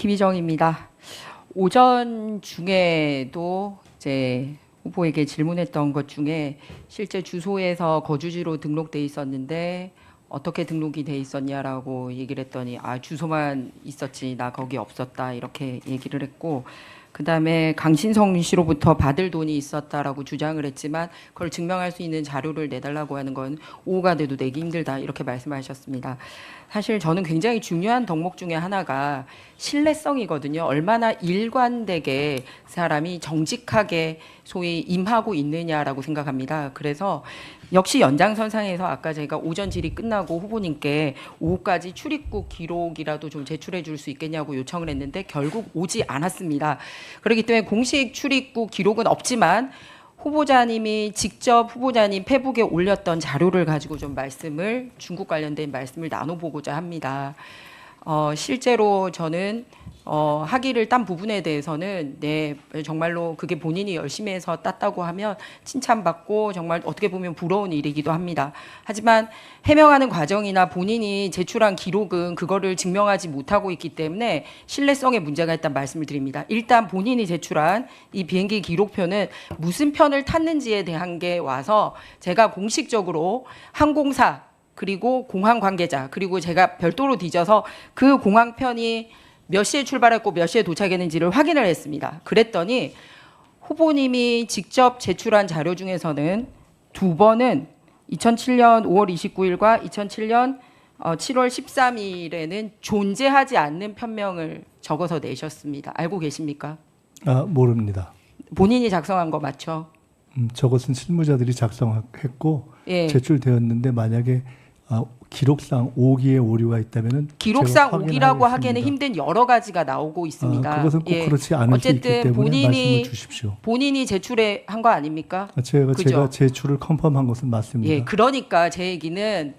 김희정입니다. 오전 중에도 이제 후보에게 질문했던 것 중에 실제 주소에서 거주지로 등록돼 있었는데 어떻게 등록이 돼 있었냐라고 얘기를 했더니 주소만 있었지 나 거기 없었다 이렇게 얘기를 했고, 그다음에 강신성 씨로부터 받을 돈이 있었다라고 주장을 했지만 그걸 증명할 수 있는 자료를 내달라고 하는 건 오후가 돼도 내기 힘들다 이렇게 말씀하셨습니다. 사실 저는 굉장히 중요한 덕목 중에 하나가 신뢰성이거든요. 얼마나 일관되게 사람이 정직하게 소위 임하고 있느냐라고 생각합니다. 그래서 역시 연장선상에서 아까 제가 오전 질의 끝나고 후보님께 오후까지 출입국 기록이라도 좀 제출해 줄 수 있겠냐고 요청을 했는데 결국 오지 않았습니다. 그렇기 때문에 공식 출입국 기록은 없지만 후보자님이 직접 후보자님 페북에 올렸던 자료를 가지고 좀 중국 관련된 말씀을 나눠보고자 합니다. 실제로 저는 학위를 딴 부분에 대해서는 정말로 그게 본인이 열심히 해서 땄다고 하면 칭찬받고 정말 어떻게 보면 부러운 일이기도 합니다. 하지만 해명하는 과정이나 본인이 제출한 기록은 그거를 증명하지 못하고 있기 때문에 신뢰성에 문제가 있다는 말씀을 드립니다. 일단 본인이 제출한 이 비행기 기록표는 무슨 편을 탔는지에 대한 게 와서 제가 공식적으로 항공사 그리고 공항 관계자 그리고 제가 별도로 뒤져서 그 공항편이 몇 시에 출발했고 몇 시에 도착했는지를 확인을 했습니다. 그랬더니 후보님이 직접 제출한 자료 중에서는 두 번은 2007년 5월 29일과 2007년 7월 13일에는 존재하지 않는 편명을 적어서 내셨습니다. 알고 계십니까? 모릅니다. 본인이 작성한 거 맞죠? 저것은 실무자들이 작성했고 예. 제출되었는데 만약에 기록상 오기의 오류가 있다면은 기록상 오기라고 하기에는 힘든 여러 가지가 나오고 있습니다. 그것은 꼭 그렇지 않을 수 있기 때문에 말씀을 주십시오. 본인이 제출한 거 아닙니까? 제가 제출을 컨펌한 것은 맞습니다. 예, 그러니까 제 얘기는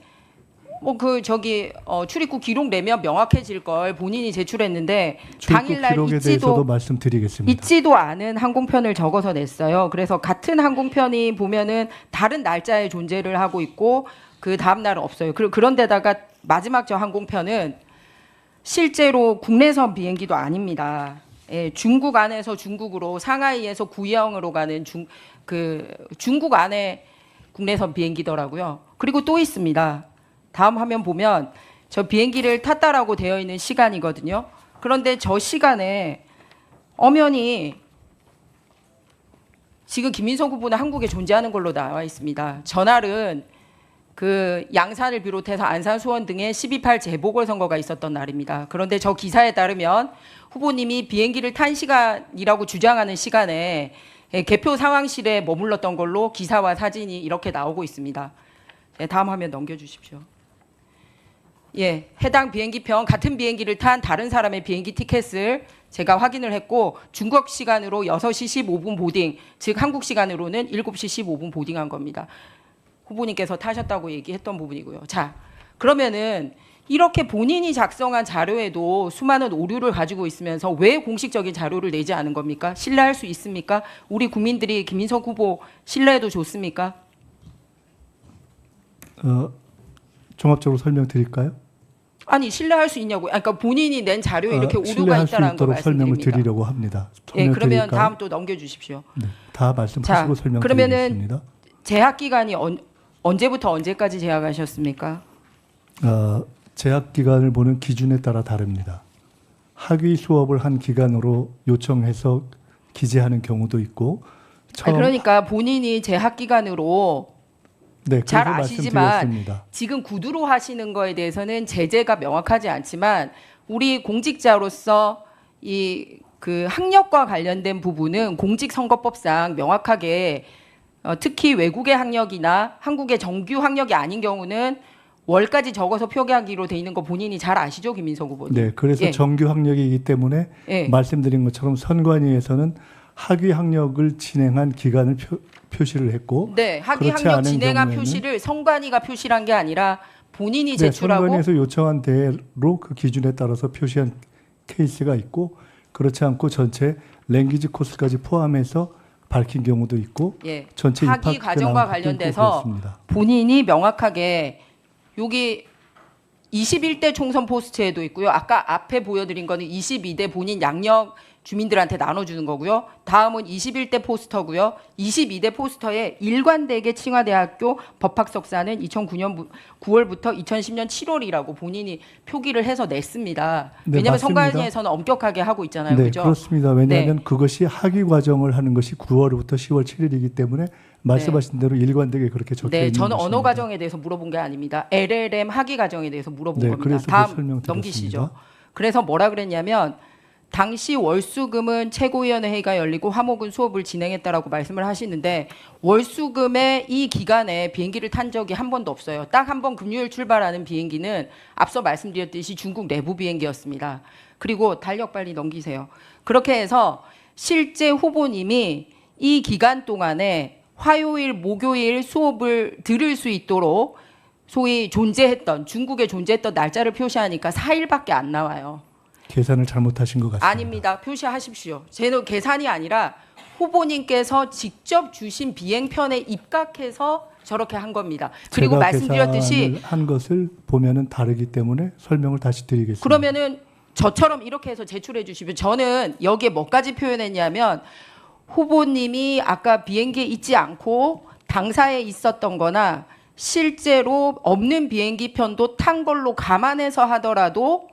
출입국 기록 내면 명확해질 걸 본인이 제출했는데 당일날 기록에 대해서도 말씀드리겠습니다. 있지도 않은 항공편을 적어서 냈어요. 그래서 같은 항공편이 보면은 다른 날짜에 존재를 하고 있고 그 다음 날은 없어요. 그런데다가 마지막 저 항공편은 실제로 국내선 비행기도 아닙니다. 예, 중국 안에서 중국으로 상하이에서 구이형으로 가는 중국 안에 국내선 비행기더라고요. 그리고 또 있습니다. 다음 화면 보면 저 비행기를 탔다라고 되어 있는 시간이거든요. 그런데 저 시간에 엄연히 지금 김민석 후보는 한국에 존재하는 걸로 나와 있습니다. 전날은 그 양산을 비롯해서 안산, 수원 등의 12.8 재보궐선거가 있었던 날입니다. 그런데 저 기사에 따르면 후보님이 비행기를 탄 시간이라고 주장하는 시간에 개표 상황실에 머물렀던 걸로 기사와 사진이 이렇게 나오고 있습니다. 네, 다음 화면 넘겨주십시오. 예, 해당 비행기편 같은 비행기를 탄 다른 사람의 비행기 티켓을 제가 확인을 했고 중국 시간으로 6시 15분 보딩, 즉 한국 시간으로는 7시 15분 보딩한 겁니다. 후보님께서 타셨다고 얘기했던 부분이고요. 자, 그러면은 이렇게 본인이 작성한 자료에도 수많은 오류를 가지고 있으면서 왜 공식적인 자료를 내지 않은 겁니까? 신뢰할 수 있습니까? 우리 국민들이 김민석 후보 신뢰해도 좋습니까? 종합적으로 설명드릴까요? 아니 신뢰할 수 있냐고요. 그러니까 본인이 낸 자료에 이렇게 오류가 신뢰할 수 있다라는 거 있도록 설명을 말씀드립니다. 드리려고 합니다. 예, 그러면 다음 또 넘겨주십시오. 네, 다 말씀하시고 설명드리겠습니다. 재학 기간이 언제부터 언제까지 재학하셨습니까? 재학 기간을 보는 기준에 따라 다릅니다. 학위 수업을 한 기간으로 요청해서 기재하는 경우도 있고. 그러니까 본인이 재학 기간으로 잘 아시지만 지금 구두로 하시는 거에 대해서는 제재가 명확하지 않지만 우리 공직자로서 그 학력과 관련된 부분은 공직선거법상 명확하게 특히 외국의 학력이나 한국의 정규 학력이 아닌 경우는 월까지 적어서 표기하기로 돼 있는 거 본인이 잘 아시죠, 김민석 후보님? 네, 그래서 정규 학력이기 때문에 말씀드린 것처럼 선관위에서는 학위 학력을 진행한 기간을 표시를 했고, 네, 학위 학력 진행한 표시를 선관위가 표시한 게 아니라 본인이 제출하고 선관위에서 요청한 대로 그 기준에 따라서 표시한 케이스가 있고, 그렇지 않고 전체 랭귀지 코스까지 포함해서 밝힌 경우도 있고, 전체 학위 과정과 관련돼서 본인이 명확하게 여기 21대 총선 포스트에도 있고요. 아까 앞에 보여드린 거는 22대 본인 양력 주민들한테 나눠주는 거고요. 다음은 21대 포스터고요. 22대 포스터에 일관되게 칭화대학교 법학석사는 2009년 9월부터 2010년 7월이라고 본인이 표기를 해서 냈습니다. 네, 왜냐하면 맞습니다. 선관위에서는 엄격하게 하고 있잖아요. 네, 그죠? 그렇습니다. 왜냐하면 그것이 학위 과정을 하는 것이 9월부터 10월 7일이기 때문에 말씀하신 대로 일관되게 그렇게 적혀 네, 있는 저는 것입니다. 언어 과정에 대해서 물어본 게 아닙니다. LLM 학위 과정에 대해서 물어본 네, 겁니다. 그래서 다음 그 설명 넘기시죠. 드렸습니다. 그래서 뭐라 그랬냐면 당시 월수금은 최고위원회 회의가 열리고 화목은 수업을 진행했다라고 말씀을 하시는데 월수금의 이 기간에 비행기를 탄 적이 한 번도 없어요. 딱 한 번 금요일 출발하는 비행기는 앞서 말씀드렸듯이 중국 내부 비행기였습니다. 그리고 달력 빨리 넘기세요. 그렇게 해서 실제 후보님이 이 기간 동안에 화요일, 목요일 수업을 들을 수 있도록 소위 존재했던 중국에 존재했던 날짜를 표시하니까 4일밖에 안 나와요. 계산을 잘못하신 것 같습니다. 아닙니다. 표시하십시오. 제는 계산이 아니라 후보님께서 직접 주신 비행편에 입각해서 저렇게 한 겁니다. 그리고 제가 말씀드렸듯이 계산을 한 것을 보면은 다르기 때문에 설명을 다시 드리겠습니다. 그러면은 저처럼 이렇게 해서 제출해 주시면 저는 여기에 뭐까지 표현했냐면 후보님이 아까 비행기에 있지 않고 당사에 있었던 거나 실제로 없는 비행기 편도 탄 걸로 감안해서 하더라도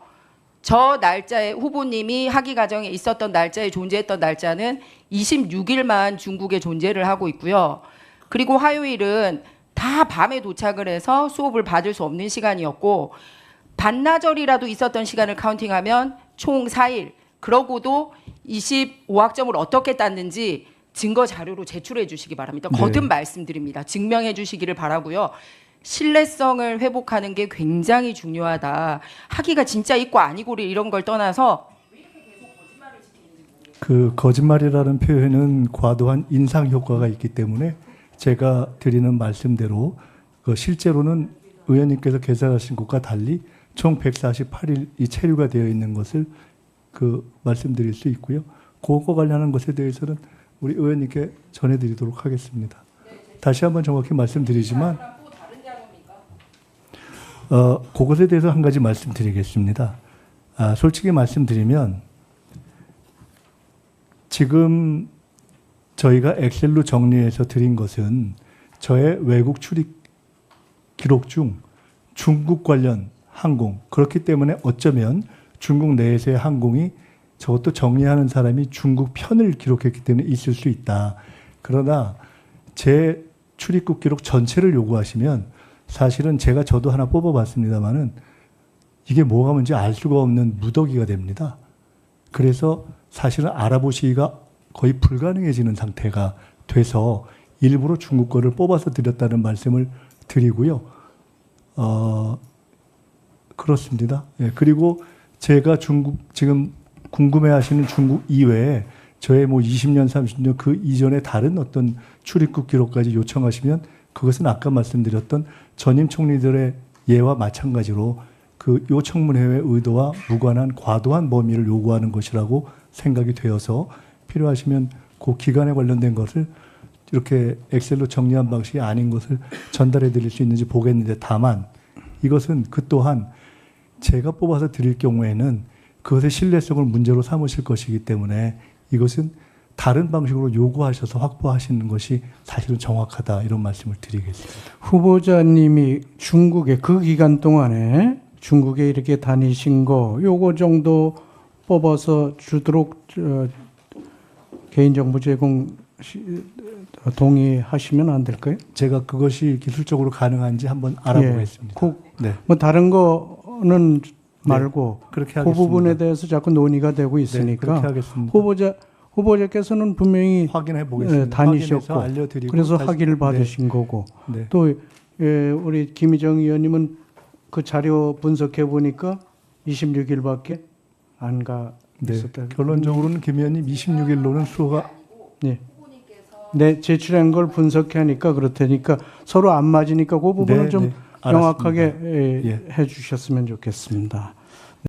저 날짜에 후보님이 학위 과정에 있었던 날짜에 존재했던 날짜는 26일만 중국에 존재를 하고 있고요. 그리고 화요일은 다 밤에 도착을 해서 수업을 받을 수 없는 시간이었고 반나절이라도 있었던 시간을 카운팅하면 총 4일. 그러고도 25학점을 어떻게 땄는지 증거 자료로 제출해 주시기 바랍니다. 거듭 말씀드립니다. 증명해 주시기를 바라고요. 신뢰성을 회복하는 게 굉장히 중요하다. 학위가 진짜 있고 아니고를 이런 걸 떠나서 그 거짓말이라는 표현은 과도한 인상 효과가 있기 때문에 제가 드리는 말씀대로 그 실제로는 의원님께서 계산하신 것과 달리 총 148일이 체류가 되어 있는 것을 그 말씀드릴 수 있고요. 그거 관련한 것에 대해서는 우리 의원님께 전해드리도록 하겠습니다. 다시 한번 정확히 말씀드리지만 그것에 대해서 한 가지 말씀드리겠습니다. 솔직히 말씀드리면 지금 저희가 엑셀로 정리해서 드린 것은 저의 외국 출입 기록 중 중국 관련 항공, 그렇기 때문에 어쩌면 중국 내에서의 항공이 저것도 정리하는 사람이 중국 편을 기록했기 때문에 있을 수 있다. 그러나 제 출입국 기록 전체를 요구하시면 사실은 저도 하나 뽑아봤습니다만은 이게 뭐가 뭔지 알 수가 없는 무더기가 됩니다. 그래서 사실은 알아보시기가 거의 불가능해지는 상태가 돼서 일부러 중국 거를 뽑아서 드렸다는 말씀을 드리고요. 그렇습니다. 예, 그리고 제가 지금 궁금해하시는 중국 이외에 저의 20년, 30년 그 이전에 다른 어떤 출입국 기록까지 요청하시면 그것은 아까 말씀드렸던 전임 총리들의 예와 마찬가지로 그 요청문회의 의도와 무관한 과도한 범위를 요구하는 것이라고 생각이 되어서 필요하시면 그 기간에 관련된 것을 이렇게 엑셀로 정리한 방식이 아닌 것을 전달해 드릴 수 있는지 보겠는데 다만 이것은 그 또한 제가 뽑아서 드릴 경우에는 그것의 신뢰성을 문제로 삼으실 것이기 때문에 이것은 다른 방식으로 요구하셔서 확보하시는 것이 사실은 정확하다 이런 말씀을 드리겠습니다. 후보자님이 중국에 그 기간 동안에 중국에 이렇게 다니신 거 요거 정도 뽑아서 주도록 개인정보 제공 동의하시면 안 될까요? 제가 그것이 기술적으로 가능한지 한번 알아보겠습니다. 네. 뭐 다른 거는 말고 그렇게 그 하겠습니다. 부분에 대해서 자꾸 논의가 되고 네, 있으니까 그렇게 하겠습니다. 후보자께서는 분명히 확인해 보겠습니다. 다니셨고 알려드리고 그래서 다시- 학위를 받으신 거고 네. 또 우리 김희정 의원님은 그 자료 분석해 보니까 26일밖에 안 가 네. 있었다. 결론적으로는 김 의원님 26일로는 수호가 네, 제출한 걸 분석하니까 그렇다니까 서로 안 맞으니까 그 부분을 네, 좀 네. 명확하게 알았습니다. 예. 해 주셨으면 좋겠습니다.